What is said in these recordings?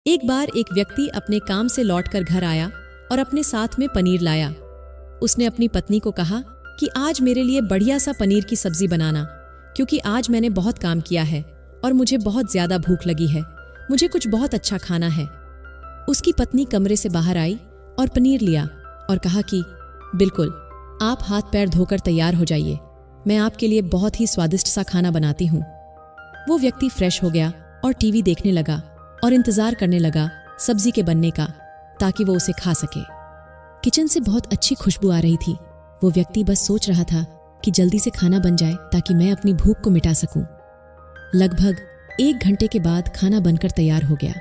एक बार एक व्यक्ति अपने काम से लौटकर घर आया और अपने साथ में पनीर लाया। उसने अपनी पत्नी को कहा कि आज मेरे लिए बढ़िया सा पनीर की सब्जी बनाना, क्योंकि आज मैंने बहुत काम किया है और मुझे बहुत ज्यादा भूख लगी है। मुझे कुछ बहुत अच्छा खाना है। उसकी पत्नी कमरे से बाहर आई और पनीर लिया और कहा कि बिल्कुल, आप हाथ पैर धोकर तैयार हो जाइए, मैं आपके लिए बहुत ही स्वादिष्ट सा खाना बनाती हूँ। वो व्यक्ति फ्रेश हो गया और टीवी देखने लगा और इंतजार करने लगा सब्जी के बनने का, ताकि वो उसे खा सके। किचन से बहुत अच्छी खुशबू आ रही थी। वो व्यक्ति बस सोच रहा था कि जल्दी से खाना बन जाए ताकि मैं अपनी भूख को मिटा सकूं। लगभग 1 घंटे के बाद खाना बनकर तैयार हो गया।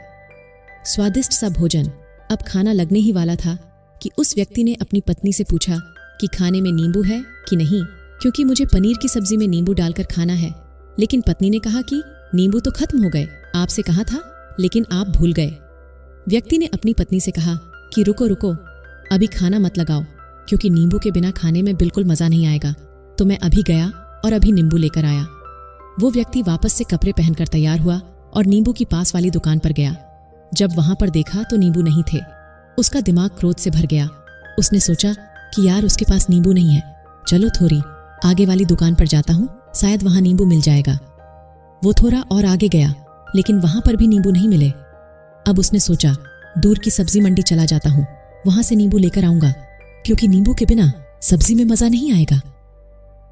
स्वादिष्ट सा भोजन। अब खाना लगने ही वाला था कि उस व्यक्ति ने अपनी पत्नी से पूछा कि खाने में नींबू है कि नहीं, क्योंकि मुझे पनीर की सब्जी में नींबू डालकर खाना है। लेकिन पत्नी ने कहा कि नींबू तो खत्म हो गए, आपसे कहा था, लेकिन आप भूल गए। व्यक्ति ने अपनी पत्नी से कहा कि रुको रुको, अभी खाना मत लगाओ, क्योंकि नींबू के बिना खाने में बिल्कुल मजा नहीं आएगा। तो मैं अभी गया और अभी नींबू लेकर आया। वो व्यक्ति वापस से कपड़े पहनकर तैयार हुआ और नींबू की पास वाली दुकान पर गया। जब वहां पर देखा तो नींबू नहीं थे। उसका दिमाग क्रोध से भर गया। उसने सोचा कि यार, उसके पास नींबू नहीं है, चलो थोड़ी आगे वाली दुकान पर जाता हूँ, शायद वहां नींबू मिल जाएगा। वो थोड़ा और आगे गया, लेकिन वहां पर भी नींबू नहीं मिले। अब उसने सोचा, दूर की सब्जी मंडी चला जाता हूँ, वहां से नींबू लेकर आऊंगा, क्योंकि नींबू के बिना सब्जी में मजा नहीं आएगा।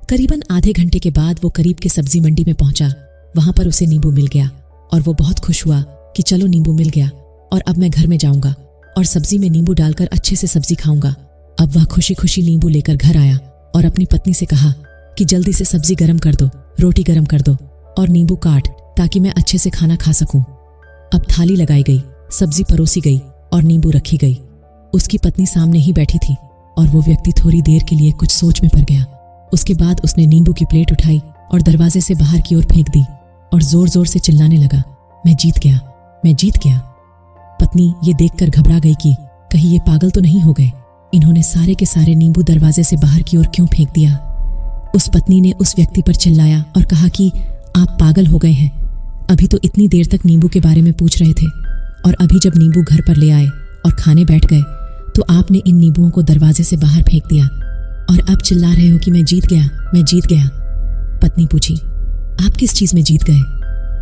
करीबन आधे घंटे के बाद वो करीब के सब्जी मंडी में पहुंचा। वहां पर उसे नींबू मिल गया और वो बहुत खुश हुआ कि चलो नींबू मिल गया और अब मैं घर में जाऊंगा और सब्जी में नींबू डालकर अच्छे से सब्जी खाऊंगा। अब वह खुशी खुशी नींबू लेकर घर आया और अपनी पत्नी से कहा कि जल्दी से सब्जी गर्म कर दो, रोटी गर्म कर दो और नींबू काट, ताकि मैं अच्छे से खाना खा सकूं। अब थाली लगाई गई, सब्जी परोसी गई और नींबू रखी गई। उसकी पत्नी सामने ही बैठी थी और वो व्यक्ति थोड़ी देर के लिए कुछ सोच में पड़ गया। उसके बाद उसने नींबू की प्लेट उठाई और दरवाजे से बाहर की ओर फेंक दी और जोर जोर से चिल्लाने लगा, मैं जीत गया, मैं जीत गया। पत्नी ये देखकर घबरा गई कि कहीं ये पागल तो नहीं हो गए, इन्होंने सारे के सारे नींबू दरवाजे से बाहर की ओर क्यों फेंक दिया। उस पत्नी ने उस व्यक्ति पर चिल्लाया और कहा कि आप पागल हो गए हैं, अभी तो इतनी देर तक नींबू के बारे में पूछ रहे थे और अभी जब नींबू घर पर ले आए और खाने बैठ गए तो आपने इन नींबुओं को दरवाजे से बाहर फेंक दिया और अब चिल्ला रहे हो कि मैं जीत गया, मैं जीत गया। पत्नी पूछी, आप किस चीज में जीत गए,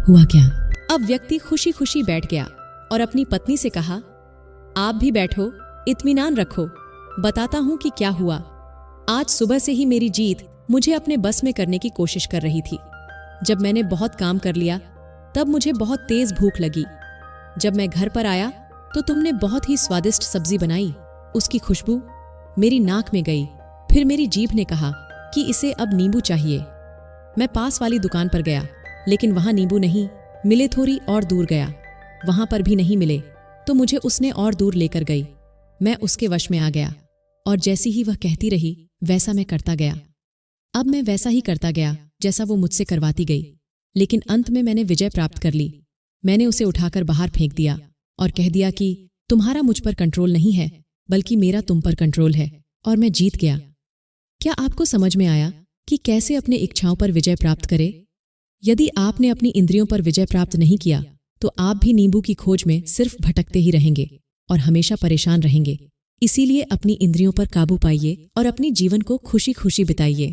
हुआ क्या? अब व्यक्ति खुशी खुशी बैठ गया और अपनी पत्नी से कहा, आप भी बैठो, इत्मीनान रखो, बताता हूं कि क्या हुआ। आज सुबह से ही मेरी जीत मुझे अपने बस में करने की कोशिश कर रही थी। जब मैंने बहुत काम कर लिया तब मुझे बहुत तेज भूख लगी। जब मैं घर पर आया तो तुमने बहुत ही स्वादिष्ट सब्जी बनाई। उसकी खुशबू मेरी नाक में गई। फिर मेरी जीभ ने कहा कि इसे अब नींबू चाहिए। मैं पास वाली दुकान पर गया, लेकिन वहां नींबू नहीं मिले। थोड़ी और दूर गया, वहां पर भी नहीं मिले, तो मुझे उसने और दूर लेकर गई। मैं उसके वश में आ गया और जैसी ही वह कहती रही वैसा मैं करता गया। अब मैं वैसा ही करता गया जैसा वो मुझसे करवाती गई, लेकिन अंत में मैंने विजय प्राप्त कर ली। मैंने उसे उठाकर बाहर फेंक दिया और कह दिया कि तुम्हारा मुझ पर कंट्रोल नहीं है, बल्कि मेरा तुम पर कंट्रोल है और मैं जीत गया। क्या आपको समझ में आया कि कैसे अपने इच्छाओं पर विजय प्राप्त करें? यदि आपने अपनी इंद्रियों पर विजय प्राप्त नहीं किया तो आप भी नींबू की खोज में सिर्फ भटकते ही रहेंगे और हमेशा परेशान रहेंगे। इसीलिए अपनी इंद्रियों पर काबू पाइए और अपनी जीवन को खुशी खुशी बिताइए।